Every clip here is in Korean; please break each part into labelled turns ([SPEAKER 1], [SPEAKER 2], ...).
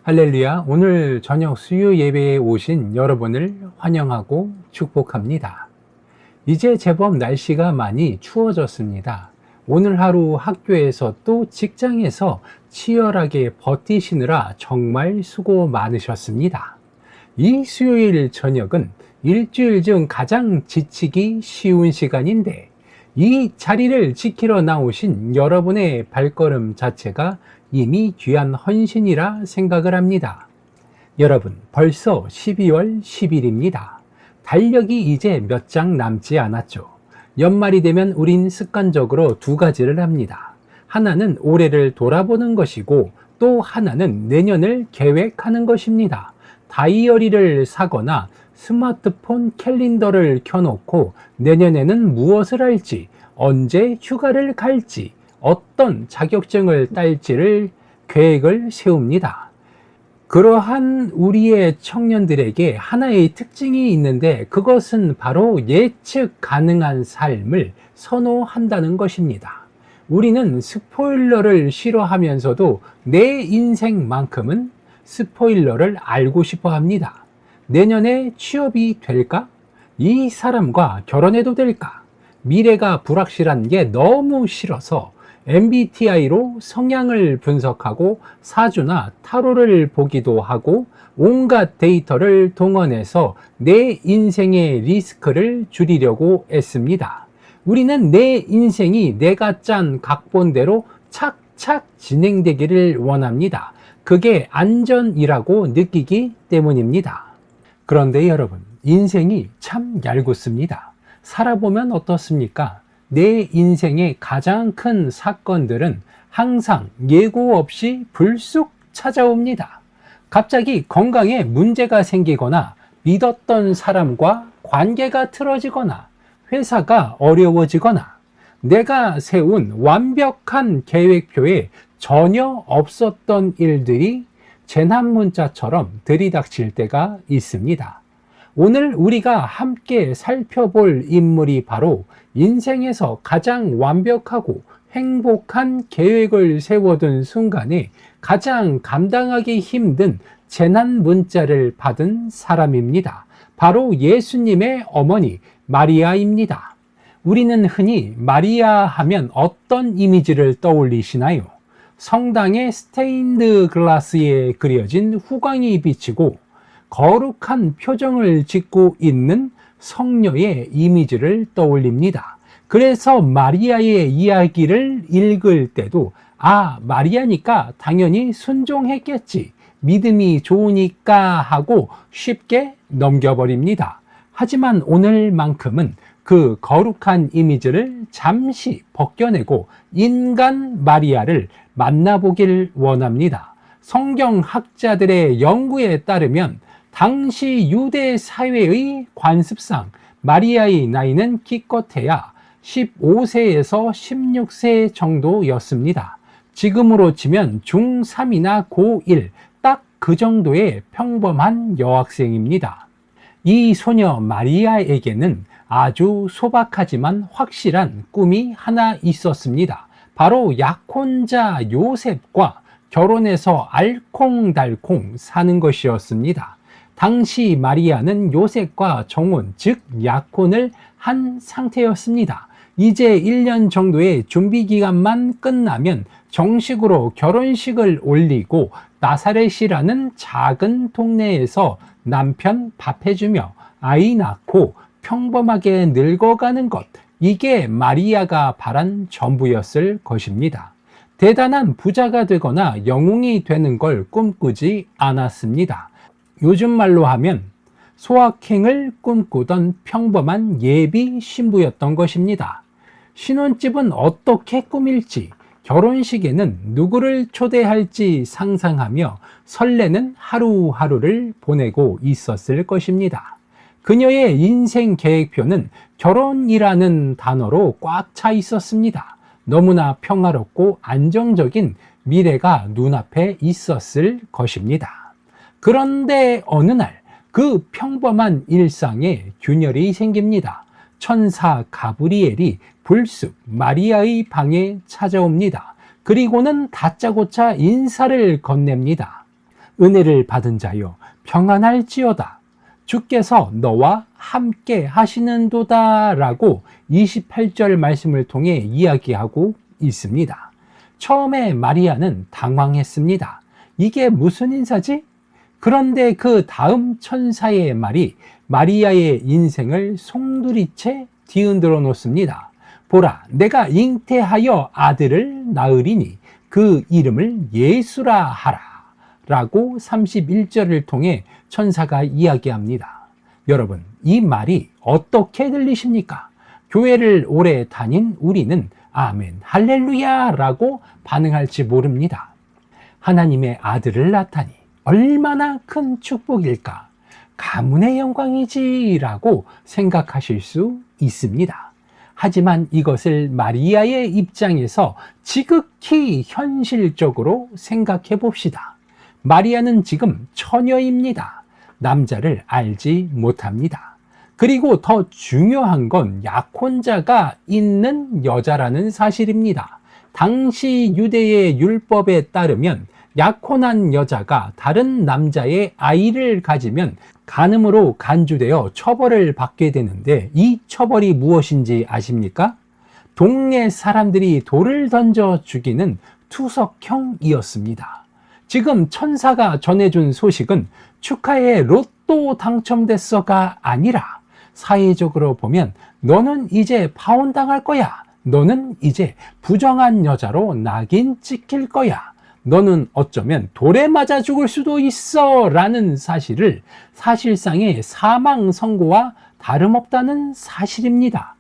[SPEAKER 1] 할렐루야. 오늘 저녁 수요 예배에 오신 여러분을 환영하고 축복합니다. 이제 제법 날씨가 많이 추워졌습니다. 오늘 하루 학교에서 또 직장에서 치열하게 버티시느라 정말 수고 많으셨습니다. 이 수요일 저녁은 일주일 중 가장 지치기 쉬운 시간인데, 이 자리를 지키러 나오신 여러분의 발걸음 자체가 이미 귀한 헌신이라 생각을 합니다. 여러분, 벌써 12월 10일입니다. 달력이 이제 몇 장 남지 않았죠. 연말이 되면 우린 습관적으로 두 가지를 합니다. 하나는 올해를 돌아보는 것이고, 또 하나는 내년을 계획하는 것입니다. 다이어리를 사거나 스마트폰 캘린더를 켜놓고 내년에는 무엇을 할지, 언제 휴가를 갈지, 어떤 자격증을 딸지를 계획을 세웁니다. 그러한 우리의 청년들에게 하나의 특징이 있는데, 그것은 바로 예측 가능한 삶을 선호한다는 것입니다. 우리는 스포일러를 싫어하면서도 내 인생만큼은 스포일러를 알고 싶어 합니다. 내년에 취업이 될까? 이 사람과 결혼해도 될까? 미래가 불확실한 게 너무 싫어서 MBTI로 성향을 분석하고 사주나 타로를 보기도 하고 온갖 데이터를 동원해서 내 인생의 리스크를 줄이려고 애씁니다. 우리는 내 인생이 내가 짠 각본대로 착착 진행되기를 원합니다. 그게 안전이라고 느끼기 때문입니다. 그런데 여러분, 인생이 참 얄궂습니다. 살아보면 어떻습니까? 내 인생의 가장 큰 사건들은 항상 예고 없이 불쑥 찾아옵니다. 갑자기 건강에 문제가 생기거나, 믿었던 사람과 관계가 틀어지거나, 회사가 어려워지거나, 내가 세운 완벽한 계획표에 전혀 없었던 일들이 재난 문자처럼 들이닥칠 때가 있습니다. 오늘 우리가 함께 살펴볼 인물이 바로 인생에서 가장 완벽하고 행복한 계획을 세워둔 순간에 가장 감당하기 힘든 재난 문자를 받은 사람입니다. 바로 예수님의 어머니 마리아입니다. 우리는 흔히 마리아 하면 어떤 이미지를 떠올리시나요? 성당의 스테인드 글라스에 그려진 후광이 비치고 거룩한 표정을 짓고 있는 성녀의 이미지를 떠올립니다. 그래서 마리아의 이야기를 읽을 때도 마리아니까 당연히 순종했겠지, 믿음이 좋으니까 하고 쉽게 넘겨버립니다. 하지만 오늘만큼은 그 거룩한 이미지를 잠시 벗겨내고 인간 마리아를 만나보길 원합니다. 성경학자들의 연구에 따르면 당시 유대 사회의 관습상 마리아의 나이는 기껏해야 15세에서 16세 정도였습니다. 지금으로 치면 중3이나 고1, 딱 그 정도의 평범한 여학생입니다. 이 소녀 마리아에게는 아주 소박하지만 확실한 꿈이 하나 있었습니다. 바로 약혼자 요셉과 결혼해서 알콩달콩 사는 것이었습니다. 당시 마리아는 요셉과 정혼, 즉 약혼을 한 상태였습니다. 이제 1년 정도의 준비 기간만 끝나면 정식으로 결혼식을 올리고 나사렛이라는 작은 동네에서 남편 밥 해주며 아이 낳고 평범하게 늙어가는 것, 이게 마리아가 바란 전부였을 것입니다. 대단한 부자가 되거나 영웅이 되는 걸 꿈꾸지 않았습니다. 요즘 말로 하면 소확행을 꿈꾸던 평범한 예비 신부였던 것입니다. 신혼집은 어떻게 꾸밀지, 결혼식에는 누구를 초대할지 상상하며 설레는 하루하루를 보내고 있었을 것입니다. 그녀의 인생 계획표는 결혼이라는 단어로 꽉 차 있었습니다. 너무나 평화롭고 안정적인 미래가 눈앞에 있었을 것입니다. 그런데 어느 날 그 평범한 일상에 균열이 생깁니다. 천사 가브리엘이 불쑥 마리아의 방에 찾아옵니다. 그리고는 다짜고짜 인사를 건넵니다. 은혜를 받은 자여 평안할지어다. 주께서 너와 함께 하시는도다 라고 28절 말씀을 통해 이야기하고 있습니다. 처음에 마리아는 당황했습니다. 이게 무슨 인사지? 그런데 그 다음 천사의 말이 마리아의 인생을 송두리째 뒤흔들어 놓습니다. 보라, 내가 잉태하여 아들을 낳으리니 그 이름을 예수라 하라 라고 31절을 통해 천사가 이야기합니다. 여러분, 이 말이 어떻게 들리십니까? 교회를 오래 다닌 우리는 아멘, 할렐루야 라고 반응할지 모릅니다. 하나님의 아들을 낳다니 얼마나 큰 축복일까? 가문의 영광이지 라고 생각하실 수 있습니다. 하지만 이것을 마리아의 입장에서 지극히 현실적으로 생각해 봅시다. 마리아는 지금 처녀입니다. 남자를 알지 못합니다. 그리고 더 중요한 건 약혼자가 있는 여자라는 사실입니다. 당시 유대의 율법에 따르면 약혼한 여자가 다른 남자의 아이를 가지면 간음으로 간주되어 처벌을 받게 되는데, 이 처벌이 무엇인지 아십니까? 동네 사람들이 돌을 던져 죽이는 투석형이었습니다. 지금 천사가 전해준 소식은 축하해 로또 당첨됐어가 아니라 사회적으로 보면 너는 이제 파혼당할 거야. 너는 이제 부정한 여자로 낙인 찍힐 거야. 너는 어쩌면 돌에 맞아 죽을 수도 있어 라는 사실을, 사실상의 사망 선고와 다름없다는 사실입니다.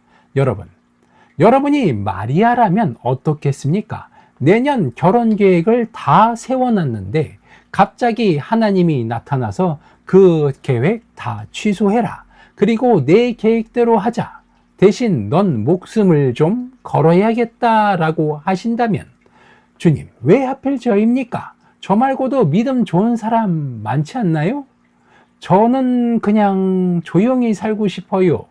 [SPEAKER 1] 여러분이 마리아라면 어떻겠습니까? 내년 결혼 계획을 다 세워놨는데 갑자기 하나님이 나타나서 그 계획 다 취소해라. 그리고 내 계획대로 하자. 대신 넌 목숨을 좀 걸어야겠다라고 하신다면, 주님, 왜 하필 저입니까? 저 말고도 믿음 좋은 사람 많지 않나요? 저는 그냥 조용히 살고 싶어요.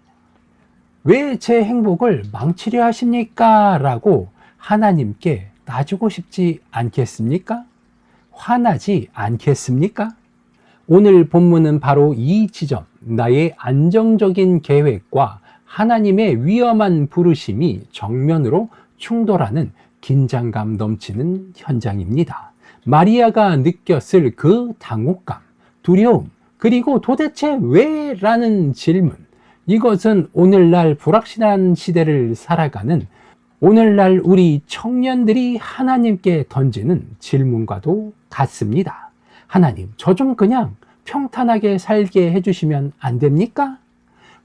[SPEAKER 1] 왜 제 행복을 망치려 하십니까? 라고 하나님께 따지고 싶지 않겠습니까? 화나지 않겠습니까? 오늘 본문은 바로 이 지점, 나의 안정적인 계획과 하나님의 위험한 부르심이 정면으로 충돌하는 긴장감 넘치는 현장입니다. 마리아가 느꼈을 그 당혹감, 두려움, 그리고 도대체 왜? 라는 질문. 이것은 오늘날 불확실한 시대를 살아가는 오늘날 우리 청년들이 하나님께 던지는 질문과도 같습니다. 하나님, 저 좀 그냥 평탄하게 살게 해주시면 안 됩니까?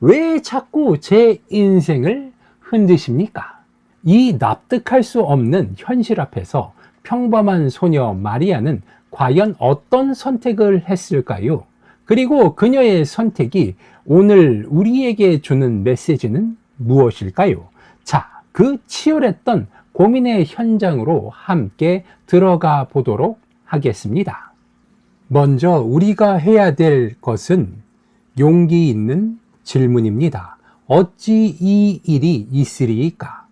[SPEAKER 1] 왜 자꾸 제 인생을 흔드십니까? 이 납득할 수 없는 현실 앞에서 평범한 소녀 마리아는 과연 어떤 선택을 했을까요? 그리고 그녀의 선택이 오늘 우리에게 주는 메시지는 무엇일까요? 자, 그 치열했던 고민의 현장으로 함께 들어가 보도록 하겠습니다. 먼저 우리가 해야 될 것은 용기 있는 질문입니다. 어찌 이 일이 있으리이까?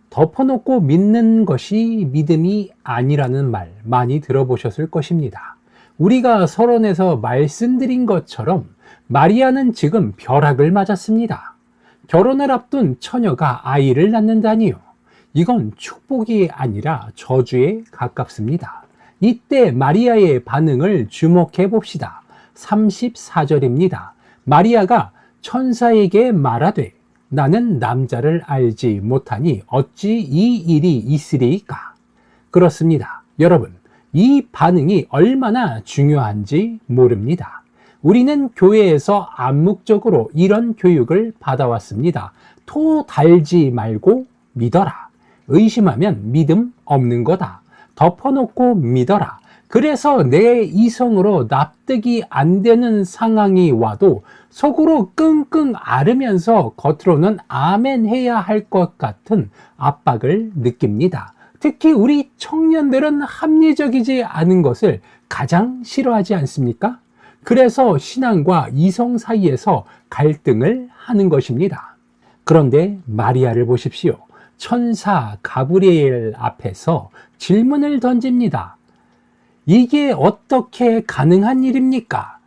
[SPEAKER 1] 덮어놓고 믿는 것이 믿음이 아니라는 말 많이 들어보셨을 것입니다. 우리가 서론에서 말씀드린 것처럼 마리아는 지금 벼락을 맞았습니다. 결혼을 앞둔 처녀가 아이를 낳는다니요. 이건 축복이 아니라 저주에 가깝습니다. 이때 마리아의 반응을 주목해 봅시다. 34절입니다. 마리아가 천사에게 말하되 나는 남자를 알지 못하니 어찌 이 일이 있으리이까? 그렇습니다. 여러분, 이 반응이 얼마나 중요한지 모릅니다. 우리는 교회에서 암묵적으로 이런 교육을 받아왔습니다. 토 달지 말고 믿어라. 의심하면 믿음 없는 거다. 덮어놓고 믿어라. 그래서 내 이성으로 납득이 안 되는 상황이 와도 속으로 끙끙 앓으면서 겉으로는 아멘 해야 할 것 같은 압박을 느낍니다. 특히 우리 청년들은 합리적이지 않은 것을 가장 싫어하지 않습니까? 그래서 신앙과 이성 사이에서 갈등을 하는 것입니다. 그런데 마리아를 보십시오. 천사 가브리엘 앞에서 질문을 던집니다. 이게 어떻게 가능한 일입니까?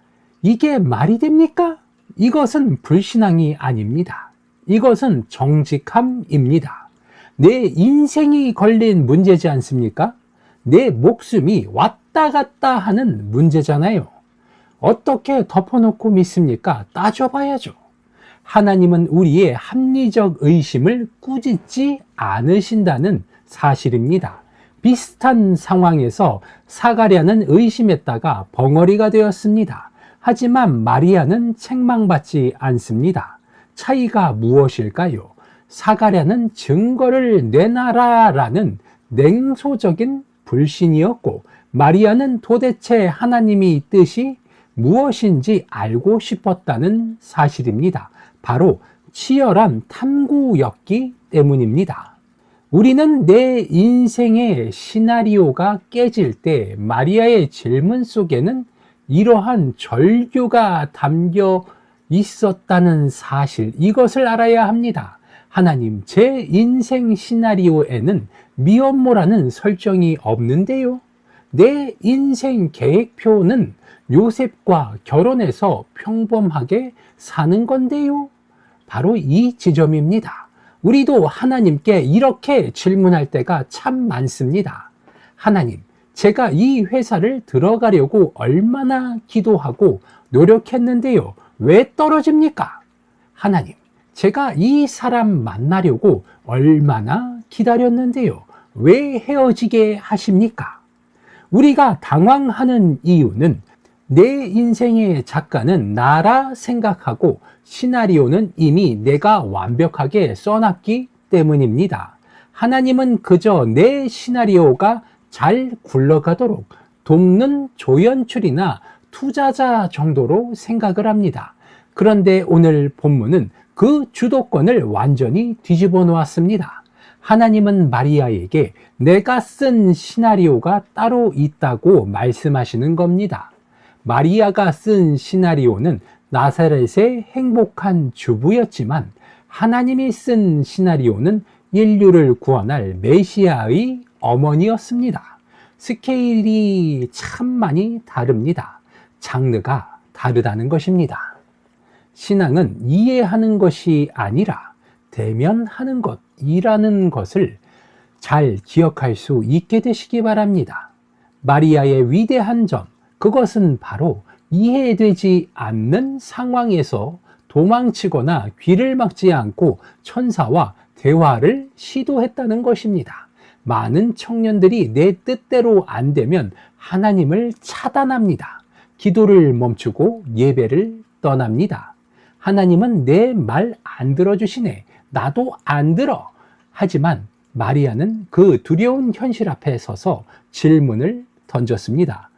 [SPEAKER 1] 이게 말이 됩니까? 이것은 불신앙이 아닙니다. 이것은 정직함입니다. 내 인생이 걸린 문제지 않습니까? 내 목숨이 왔다 갔다 하는 문제잖아요. 어떻게 덮어놓고 믿습니까? 따져봐야죠. 하나님은 우리의 합리적 의심을 꾸짖지 않으신다는 사실입니다. 비슷한 상황에서 사가랴는 의심했다가 벙어리가 되었습니다. 하지만 마리아는 책망받지 않습니다. 차이가 무엇일까요? 사가랴는 증거를 내놔라라는 냉소적인 불신이었고, 마리아는 도대체 하나님의 뜻이 무엇인지 알고 싶었다는 사실입니다. 바로 치열한 탐구였기 때문입니다. 우리는 내 인생의 시나리오가 깨질 때 마리아의 질문 속에는 이러한 절규가 담겨 있었다는 사실, 이것을 알아야 합니다. 하나님, 제 인생 시나리오에는 미혼모라는 설정이 없는데요. 내 인생 계획표는 요셉과 결혼해서 평범하게 사는 건데요. 바로 이 지점입니다. 우리도 하나님께 이렇게 질문할 때가 참 많습니다. 하나님, 제가 이 회사를 들어가려고 얼마나 기도하고 노력했는데요. 왜 떨어집니까? 하나님, 제가 이 사람 만나려고 얼마나 기다렸는데요. 왜 헤어지게 하십니까? 우리가 당황하는 이유는 내 인생의 작가는 나라 생각하고 시나리오는 이미 내가 완벽하게 써놨기 때문입니다. 하나님은 그저 내 시나리오가 잘 굴러가도록 돕는 조연출이나 투자자 정도로 생각을 합니다. 그런데 오늘 본문은 그 주도권을 완전히 뒤집어 놓았습니다. 하나님은 마리아에게 내가 쓴 시나리오가 따로 있다고 말씀하시는 겁니다. 마리아가 쓴 시나리오는 나사렛의 행복한 주부였지만, 하나님이 쓴 시나리오는 인류를 구원할 메시아의 어머니였습니다. 스케일이 참 많이 다릅니다. 장르가 다르다는 것입니다. 신앙은 이해하는 것이 아니라 대면하는 것이라는 것을 잘 기억할 수 있게 되시기 바랍니다. 마리아의 위대한 점, 그것은 바로 이해되지 않는 상황에서 도망치거나 귀를 막지 않고 천사와 대화를 시도했다는 것입니다. 많은 청년들이 내 뜻대로 안 되면 하나님을 차단합니다. 기도를 멈추고 예배를 떠납니다. 하나님은 내 말 안 들어주시네. 나도 안 들어. 하지만 마리아는 그 두려운 현실 앞에 서서 질문을 던졌습니다.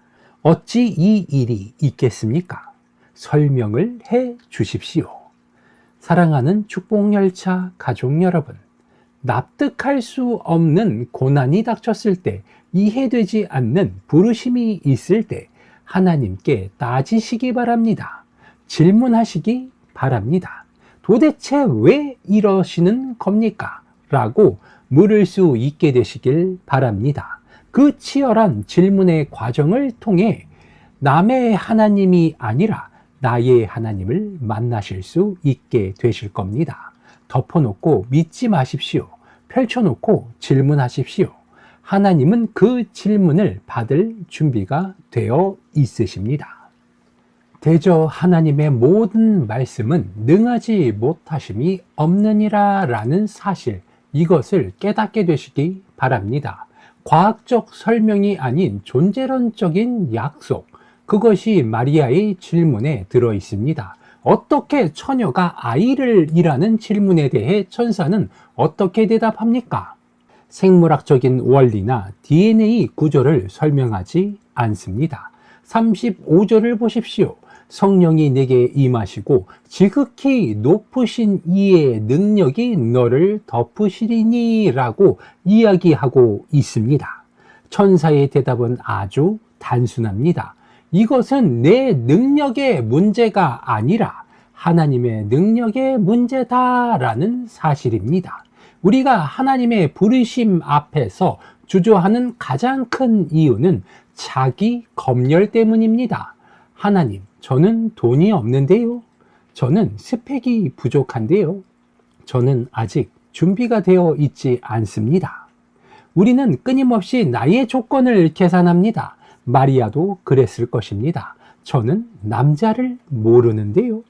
[SPEAKER 1] 어찌 이 일이 있겠습니까? 설명을 해 주십시오. 사랑하는 축복열차 가족 여러분, 납득할 수 없는 고난이 닥쳤을 때, 이해되지 않는 부르심이 있을 때 하나님께 따지시기 바랍니다. 질문하시기 바랍니다. 도대체 왜 이러시는 겁니까? 라고 물을 수 있게 되시길 바랍니다. 그 치열한 질문의 과정을 통해 남의 하나님이 아니라 나의 하나님을 만나실 수 있게 되실 겁니다. 덮어놓고 믿지 마십시오. 펼쳐놓고 질문하십시오. 하나님은 그 질문을 받을 준비가 되어 있으십니다. 대저 하나님의 모든 말씀은 능하지 못하심이 없느니라 라는 사실, 이것을 깨닫게 되시기 바랍니다. 과학적 설명이 아닌 존재론적인 약속, 그것이 마리아의 질문에 들어 있습니다. 어떻게 처녀가 아이를 이라는 질문에 대해 천사는 어떻게 대답합니까? 생물학적인 원리나 DNA 구조를 설명하지 않습니다. 35절을 보십시오. 성령이 내게 임하시고 지극히 높으신 이의 능력이 너를 덮으시리니 라고 이야기하고 있습니다. 천사의 대답은 아주 단순합니다. 이것은 내 능력의 문제가 아니라 하나님의 능력의 문제다라는 사실입니다. 우리가 하나님의 부르심 앞에서 주저하는 가장 큰 이유는 자기 검열 때문입니다. 하나님, 저는 돈이 없는데요. 저는 스펙이 부족한데요. 저는 아직 준비가 되어 있지 않습니다. 우리는 끊임없이 나의 조건을 계산합니다. 마리아도 그랬을 것입니다. 저는 남자를 모르는데요.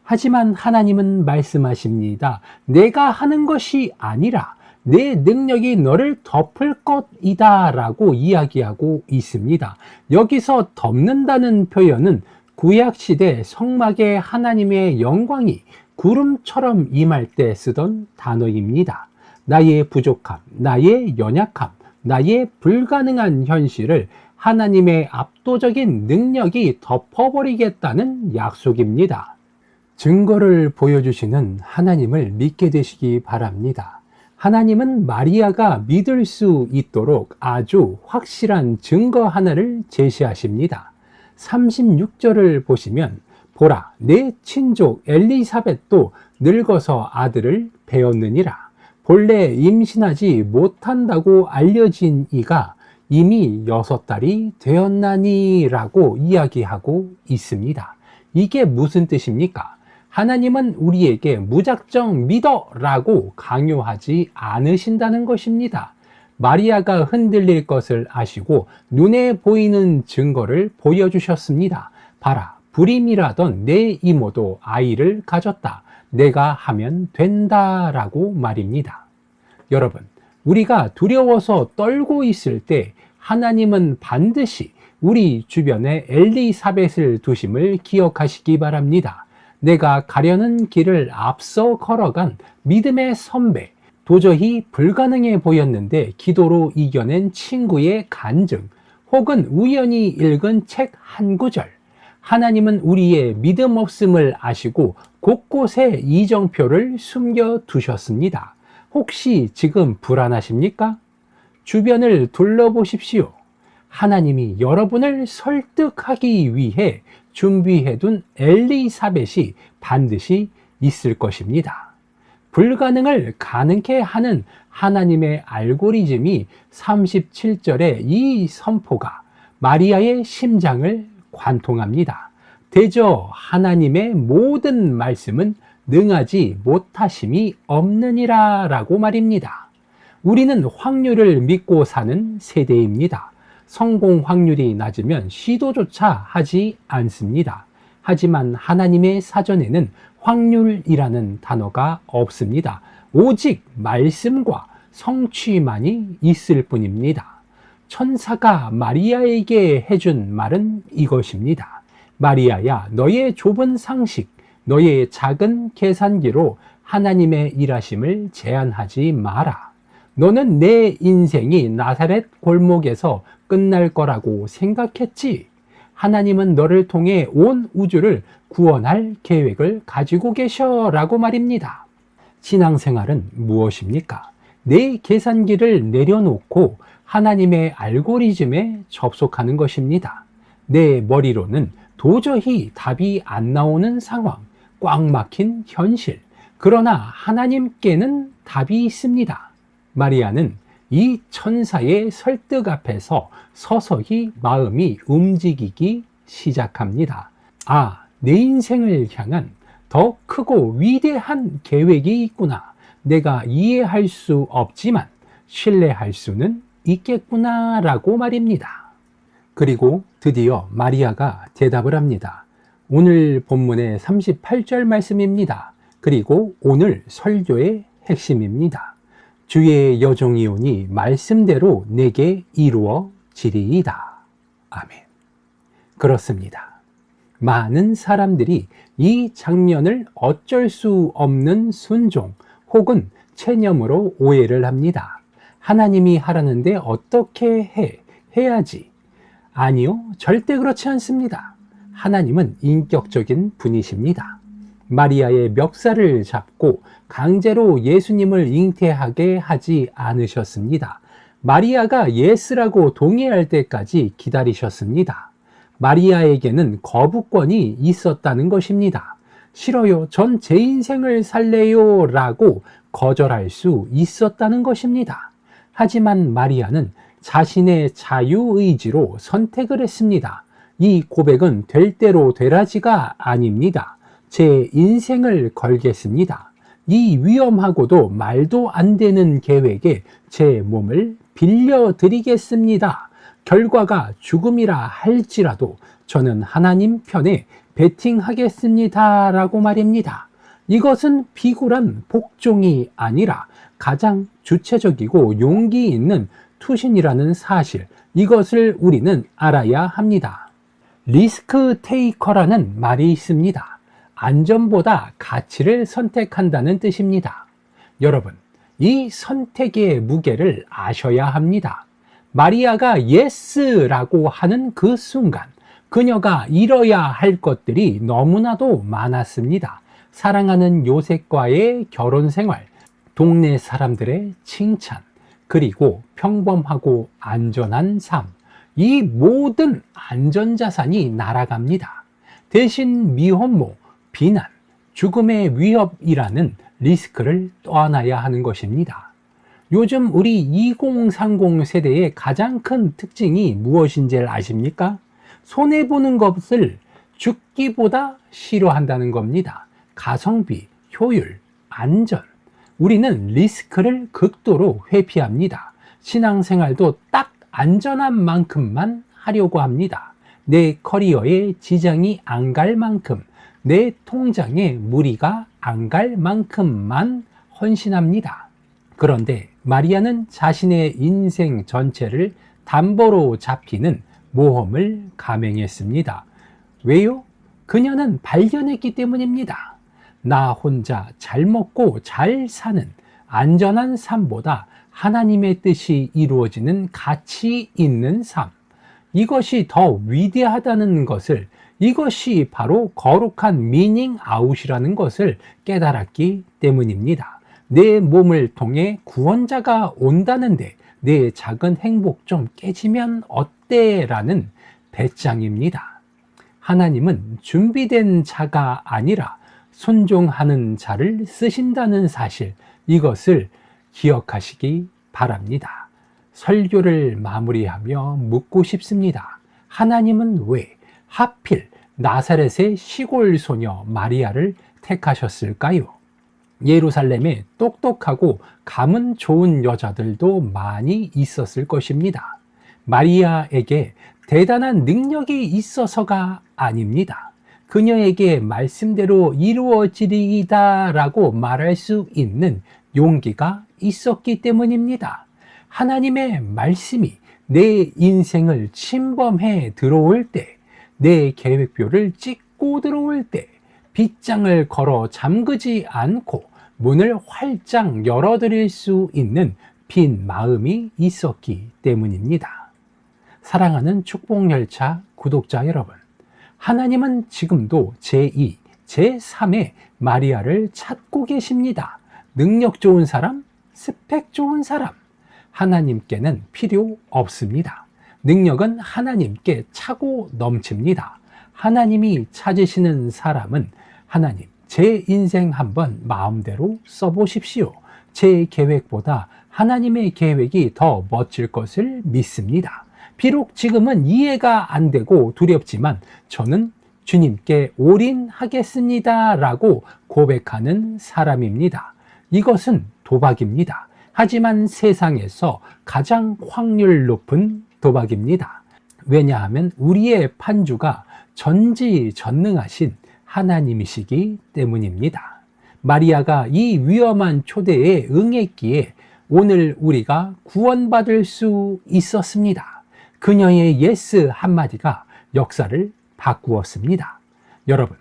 [SPEAKER 1] 하지만 하나님은 말씀하십니다. 내가 하는 것이 아니라 내 능력이 너를 덮을 것이다 라고 이야기하고 있습니다. 여기서 덮는다는 표현은 구약시대 성막에 하나님의 영광이 구름처럼 임할 때 쓰던 단어입니다. 나의 부족함, 나의 연약함, 나의 불가능한 현실을 하나님의 압도적인 능력이 덮어버리겠다는 약속입니다. 증거를 보여주시는 하나님을 믿게 되시기 바랍니다. 하나님은 마리아가 믿을 수 있도록 아주 확실한 증거 하나를 제시하십니다. 36절을 보시면 보라, 내 친족 엘리사벳도 늙어서 아들을 배었느니라. 본래 임신하지 못한다고 알려진 이가 이미 6달이 되었나니 라고 이야기하고 있습니다. 이게 무슨 뜻입니까? 하나님은 우리에게 무작정 믿어 라고 강요하지 않으신다는 것입니다. 마리아가 흔들릴 것을 아시고 눈에 보이는 증거를 보여주셨습니다. 봐라, 불임이라던 내 이모도 아이를 가졌다. 내가 하면 된다 라고 말입니다. 여러분, 우리가 두려워서 떨고 있을 때 하나님은 반드시 우리 주변에 엘리사벳을 두심을 기억하시기 바랍니다. 내가 가려는 길을 앞서 걸어간 믿음의 선배, 도저히 불가능해 보였는데 기도로 이겨낸 친구의 간증, 혹은 우연히 읽은 책 한 구절, 하나님은 우리의 믿음 없음을 아시고 곳곳에 이정표를 숨겨 두셨습니다. 혹시 지금 불안하십니까? 주변을 둘러보십시오. 하나님이 여러분을 설득하기 위해 준비해둔 엘리사벳이 반드시 있을 것입니다. 불가능을 가능케 하는 하나님의 알고리즘이 37절의 이 선포가 마리아의 심장을 관통합니다. 대저 하나님의 모든 말씀은 능하지 못하심이 없느니라 라고 말입니다. 우리는 확률을 믿고 사는 세대입니다. 성공 확률이 낮으면 시도조차 하지 않습니다. 하지만 하나님의 사전에는 확률이라는 단어가 없습니다. 오직 말씀과 성취만이 있을 뿐입니다. 천사가 마리아에게 해준 말은 이것입니다. 마리아야, 너의 좁은 상식, 너의 작은 계산기로 하나님의 일하심을 제한하지 마라. 너는 내 인생이 나사렛 골목에서 끝날 거라고 생각했지? 하나님은 너를 통해 온 우주를 구원할 계획을 가지고 계셔 라고 말입니다. 신앙생활은 무엇입니까? 내 계산기를 내려놓고 하나님의 알고리즘에 접속하는 것입니다. 내 머리로는 도저히 답이 안 나오는 상황, 꽉 막힌 현실, 그러나 하나님께는 답이 있습니다. 마리아는 이 천사의 설득 앞에서 서서히 마음이 움직이기 시작합니다. 아, 내 인생을 향한 더 크고 위대한 계획이 있구나. 내가 이해할 수 없지만 신뢰할 수는 있겠구나 라고 말입니다. 그리고 드디어 마리아가 대답을 합니다. 오늘 본문의 38절 말씀입니다. 그리고 오늘 설교의 핵심입니다. 주의 여종이오니 말씀대로 내게 이루어지리이다. 아멘. 그렇습니다. 많은 사람들이 이 장면을 어쩔 수 없는 순종 혹은 체념으로 오해를 합니다. 하나님이 하라는데 어떻게 해야지? 아니요, 절대 그렇지 않습니다. 하나님은 인격적인 분이십니다. 마리아의 멱살을 잡고 강제로 예수님을 잉태하게 하지 않으셨습니다. 마리아가 예스라고 동의할 때까지 기다리셨습니다. 마리아에게는 거부권이 있었다는 것입니다. 싫어요, 전 제 인생을 살래요 라고 거절할 수 있었다는 것입니다. 하지만 마리아는 자신의 자유의지로 선택을 했습니다. 이 고백은 될 대로 되라지가 아닙니다. 제 인생을 걸겠습니다. 이 위험하고도 말도 안 되는 계획에 제 몸을 빌려드리겠습니다. 결과가 죽음이라 할지라도 저는 하나님 편에 베팅하겠습니다. 라고 말입니다. 이것은 비굴한 복종이 아니라 가장 주체적이고 용기 있는 투신이라는 사실, 이것을 우리는 알아야 합니다. 리스크 테이커라는 말이 있습니다. 안전보다 가치를 선택한다는 뜻입니다. 여러분, 이 선택의 무게를 아셔야 합니다. 마리아가 예스라고 하는 그 순간, 그녀가 이뤄야 할 것들이 너무나도 많았습니다. 사랑하는 요셉과의 결혼 생활, 동네 사람들의 칭찬, 그리고 평범하고 안전한 삶, 이 모든 안전자산이 날아갑니다. 대신 미혼모, 비난, 죽음의 위협이라는 리스크를 떠안아야 하는 것입니다. 요즘 우리 2030 세대의 가장 큰 특징이 무엇인지 아십니까? 손해보는 것을 죽기보다 싫어한다는 겁니다. 가성비, 효율, 안전. 우리는 리스크를 극도로 회피합니다. 신앙생활도 딱 안전한 만큼만 하려고 합니다. 내 커리어에 지장이 안 갈 만큼, 내 통장에 무리가 안 갈 만큼만 헌신합니다. 그런데 마리아는 자신의 인생 전체를 담보로 잡히는 모험을 감행했습니다. 왜요? 그녀는 발견했기 때문입니다. 나 혼자 잘 먹고 잘 사는 안전한 삶보다 하나님의 뜻이 이루어지는 가치 있는 삶, 이것이 더 위대하다는 것을, 이것이 바로 거룩한 미닝 아웃이라는 것을 깨달았기 때문입니다. 내 몸을 통해 구원자가 온다는데 내 작은 행복 좀 깨지면 어때? 라는 배짱입니다. 하나님은 준비된 자가 아니라 순종하는 자를 쓰신다는 사실, 이것을 기억하시기 바랍니다. 설교를 마무리하며 묻고 싶습니다. 하나님은 왜 하필 나사렛의 시골 소녀 마리아를 택하셨을까요? 예루살렘에 똑똑하고 감은 좋은 여자들도 많이 있었을 것입니다. 마리아에게 대단한 능력이 있어서가 아닙니다. 그녀에게 말씀대로 이루어지리이다 라고 말할 수 있는 용기가 있었기 때문입니다. 하나님의 말씀이 내 인생을 침범해 들어올 때, 내 계획표를 찍고 들어올 때, 빗장을 걸어 잠그지 않고 문을 활짝 열어드릴 수 있는 빈 마음이 있었기 때문입니다. 사랑하는 축복열차 구독자 여러분, 하나님은 지금도 제2, 제3의 마리아를 찾고 계십니다. 능력 좋은 사람, 스펙 좋은 사람, 하나님께는 필요 없습니다. 능력은 하나님께 차고 넘칩니다. 하나님이 찾으시는 사람은 하나님, 제 인생 한번 마음대로 써보십시오. 제 계획보다 하나님의 계획이 더 멋질 것을 믿습니다. 비록 지금은 이해가 안 되고 두렵지만 저는 주님께 올인하겠습니다 라고 고백하는 사람입니다. 이것은 도박입니다. 하지만 세상에서 가장 확률 높은 도박입니다. 왜냐하면 우리의 판주가 전지전능하신 하나님이시기 때문입니다. 마리아가 이 위험한 초대에 응했기에 오늘 우리가 구원받을 수 있었습니다. 그녀의 예스 한마디가 역사를 바꾸었습니다. 여러분,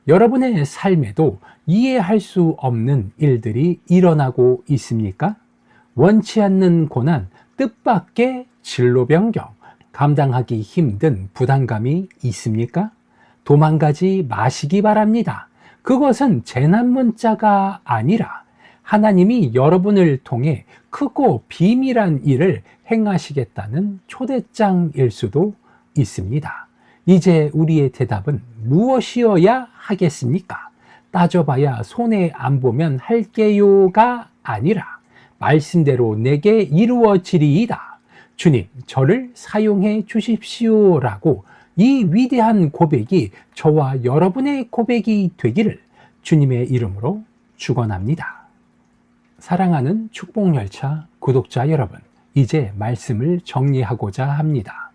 [SPEAKER 1] 여러분의 삶에도 이해할 수 없는 일들이 일어나고 있습니까? 원치 않는 고난, 뜻밖의 진로 변경, 감당하기 힘든 부담감이 있습니까? 도망가지 마시기 바랍니다. 그것은 재난 문자가 아니라 하나님이 여러분을 통해 크고 비밀한 일을 행하시겠다는 초대장일 수도 있습니다. 이제 우리의 대답은 무엇이어야 하겠습니까? 따져봐야 손해 안 보면 할게요가 아니라 말씀대로 내게 이루어지리이다. 주님, 저를 사용해 주십시오라고 이 위대한 고백이 저와 여러분의 고백이 되기를 주님의 이름으로 축원합니다. 사랑하는 축복열차 구독자 여러분, 이제 말씀을 정리하고자 합니다.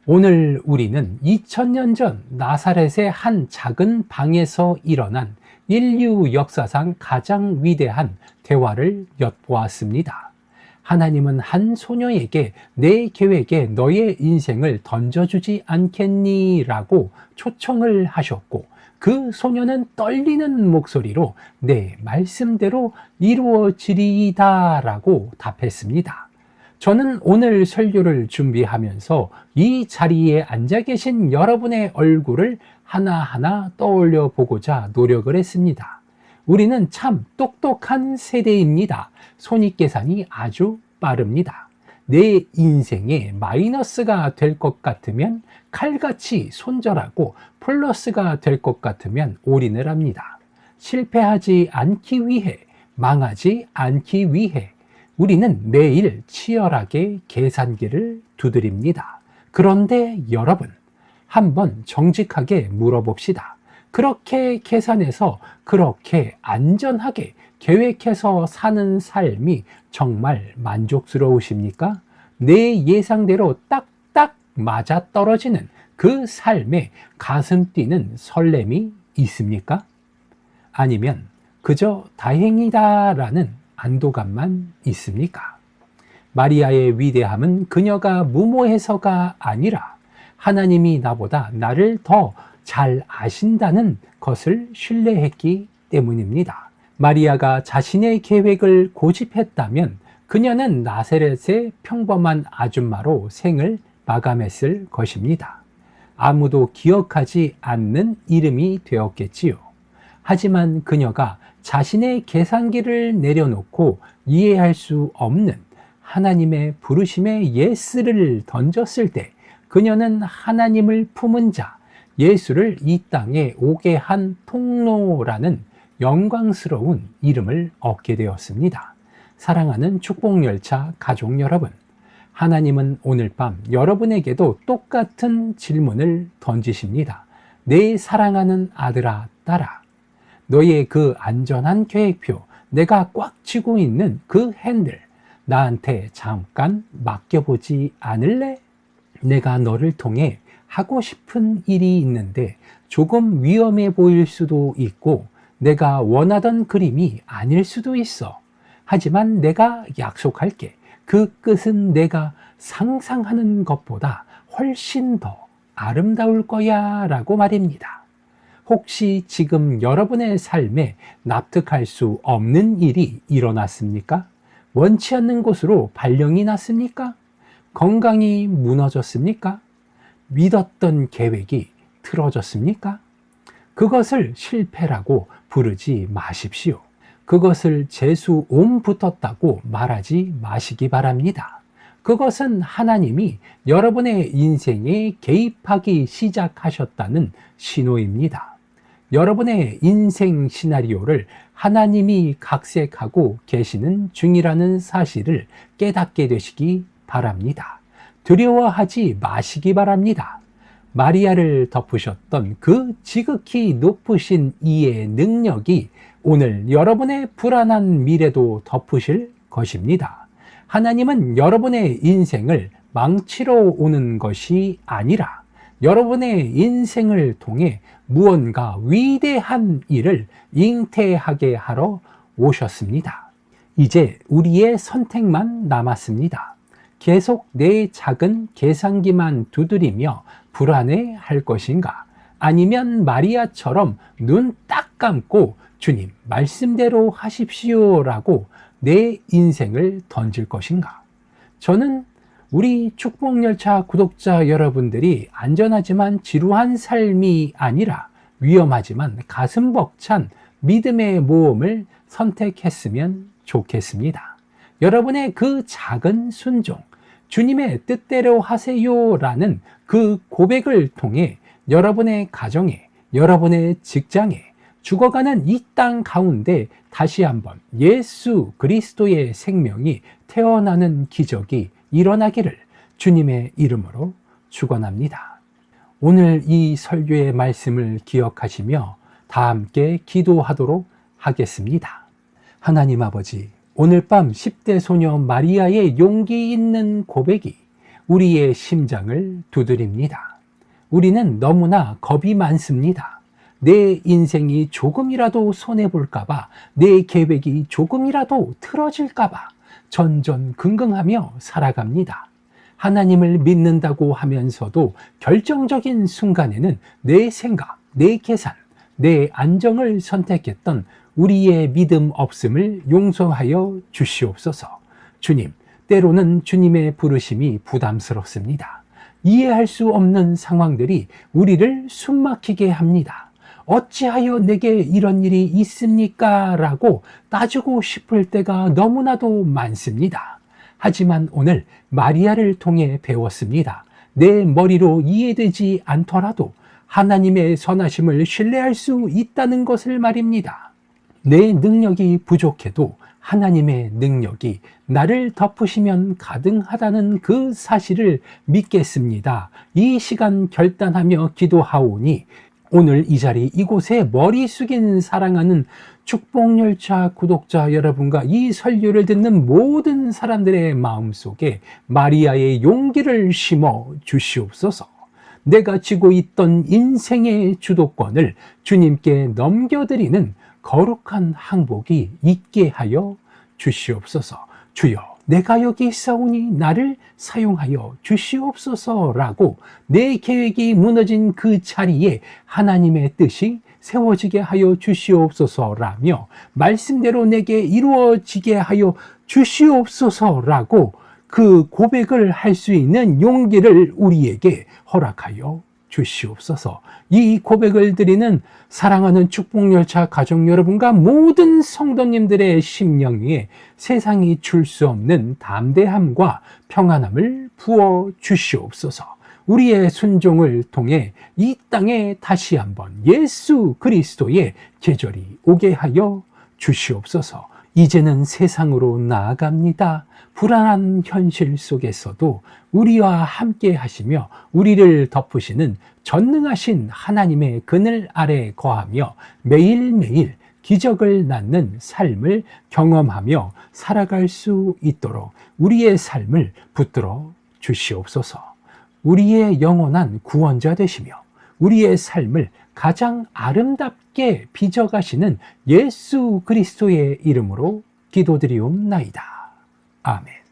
[SPEAKER 1] 오늘 우리는 2000년 전 나사렛의 한 작은 방에서 일어난 인류 역사상 가장 위대한 대화를 엿보았습니다. 하나님은 한 소녀에게 내 계획에 너의 인생을 던져주지 않겠니? 라고 초청을 하셨고, 그 소녀는 떨리는 목소리로 내 말씀대로 이루어지리이다 라고 답했습니다. 저는 오늘 설교를 준비하면서 이 자리에 앉아 계신 여러분의 얼굴을 하나하나 떠올려 보고자 노력을 했습니다. 우리는 참 똑똑한 세대입니다. 손익계산이 아주 빠릅니다. 내 인생에 마이너스가 될 것 같으면 칼같이 손절하고 플러스가 될 것 같으면 올인을 합니다. 실패하지 않기 위해, 망하지 않기 위해 우리는 매일 치열하게 계산기를 두드립니다. 그런데 여러분, 한번 정직하게 물어봅시다. 그렇게 계산해서 그렇게 안전하게 계획해서 사는 삶이 정말 만족스러우십니까? 내 예상대로 딱딱 맞아떨어지는 그 삶에 가슴 뛰는 설렘이 있습니까? 아니면 그저 다행이다라는 안도감만 있습니까? 마리아의 위대함은 그녀가 무모해서가 아니라 하나님이 나보다 나를 더 잘 아신다는 것을 신뢰했기 때문입니다. 마리아가 자신의 계획을 고집했다면 그녀는 나사렛의 평범한 아줌마로 생을 마감했을 것입니다. 아무도 기억하지 않는 이름이 되었겠지요. 하지만 그녀가 자신의 계산기를 내려놓고 이해할 수 없는 하나님의 부르심에 예스를 던졌을 때 그녀는 하나님을 품은 자, 예수를 이 땅에 오게 한 통로라는 영광스러운 이름을 얻게 되었습니다. 사랑하는 축복열차 가족 여러분, 하나님은 오늘 밤 여러분에게도 똑같은 질문을 던지십니다. 내 사랑하는 아들아, 딸아, 너의 그 안전한 계획표, 내가 꽉 쥐고 있는 그 핸들, 나한테 잠깐 맡겨보지 않을래? 내가 너를 통해 하고 싶은 일이 있는데 조금 위험해 보일 수도 있고 내가 원하던 그림이 아닐 수도 있어. 하지만 내가 약속할게. 그 끝은 내가 상상하는 것보다 훨씬 더 아름다울 거야 라고 말입니다. 혹시 지금 여러분의 삶에 납득할 수 없는 일이 일어났습니까? 원치 않는 곳으로 발령이 났습니까? 건강이 무너졌습니까? 믿었던 계획이 틀어졌습니까? 그것을 실패라고 부르지 마십시오. 그것을 재수 옴 붙었다고 말하지 마시기 바랍니다. 그것은 하나님이 여러분의 인생에 개입하기 시작하셨다는 신호입니다. 여러분의 인생 시나리오를 하나님이 각색하고 계시는 중이라는 사실을 깨닫게 되시기 바랍니다. 두려워하지 마시기 바랍니다. 마리아를 덮으셨던 그 지극히 높으신 이의 능력이 오늘 여러분의 불안한 미래도 덮으실 것입니다. 하나님은 여러분의 인생을 망치러 오는 것이 아니라 여러분의 인생을 통해 무언가 위대한 일을 잉태하게 하러 오셨습니다. 이제 우리의 선택만 남았습니다. 계속 내 작은 계산기만 두드리며 불안해할 것인가? 아니면 마리아처럼 눈 딱 감고 주님 말씀대로 하십시오라고 내 인생을 던질 것인가? 저는 우리 축복열차 구독자 여러분들이 안전하지만 지루한 삶이 아니라 위험하지만 가슴 벅찬 믿음의 모험을 선택했으면 좋겠습니다. 여러분의 그 작은 순종, 주님의 뜻대로 하세요라는 그 고백을 통해 여러분의 가정에, 여러분의 직장에, 죽어가는 이 땅 가운데 다시 한번 예수 그리스도의 생명이 태어나는 기적이 일어나기를 주님의 이름으로 축원합니다. 오늘 이 설교의 말씀을 기억하시며 다 함께 기도하도록 하겠습니다. 하나님 아버지, 오늘 밤 10대 소녀 마리아의 용기 있는 고백이 우리의 심장을 두드립니다. 우리는 너무나 겁이 많습니다. 내 인생이 조금이라도 손해볼까봐, 내 계획이 조금이라도 틀어질까봐 전전긍긍하며 살아갑니다. 하나님을 믿는다고 하면서도 결정적인 순간에는 내 생각, 내 계산, 내 안정을 선택했던 우리의 믿음 없음을 용서하여 주시옵소서. 주님, 때로는 주님의 부르심이 부담스럽습니다. 이해할 수 없는 상황들이 우리를 숨막히게 합니다. 어찌하여 내게 이런 일이 있습니까? 라고 따지고 싶을 때가 너무나도 많습니다. 하지만 오늘 마리아를 통해 배웠습니다. 내 머리로 이해되지 않더라도 하나님의 선하심을 신뢰할 수 있다는 것을 말입니다. 내 능력이 부족해도 하나님의 능력이 나를 덮으시면 가능하다는 그 사실을 믿겠습니다. 이 시간 결단하며 기도하오니 오늘 이 자리 이곳에 머리 숙인 사랑하는 축복열차 구독자 여러분과 이 설교를 듣는 모든 사람들의 마음속에 마리아의 용기를 심어 주시옵소서. 내가 쥐고 있던 인생의 주도권을 주님께 넘겨드리는 거룩한 항복이 있게 하여 주시옵소서. 주여, 내가 여기 있사오니 나를 사용하여 주시옵소서라고 내 계획이 무너진 그 자리에 하나님의 뜻이 세워지게 하여 주시옵소서라며 말씀대로 내게 이루어지게 하여 주시옵소서라고 그 고백을 할 수 있는 용기를 우리에게 허락하여 주시옵소서. 이 고백을 드리는 사랑하는 축복열차 가족 여러분과 모든 성도님들의 심령 위에 세상이 줄 수 없는 담대함과 평안함을 부어 주시옵소서. 우리의 순종을 통해 이 땅에 다시 한번 예수 그리스도의 계절이 오게 하여 주시옵소서. 이제는 세상으로 나아갑니다. 불안한 현실 속에서도 우리와 함께 하시며 우리를 덮으시는 전능하신 하나님의 그늘 아래 거하며 매일매일 기적을 낳는 삶을 경험하며 살아갈 수 있도록 우리의 삶을 붙들어 주시옵소서. 우리의 영원한 구원자 되시며 우리의 삶을 가장 아름답게 빚어가시는 예수 그리스도의 이름으로 기도드리옵나이다. 아멘.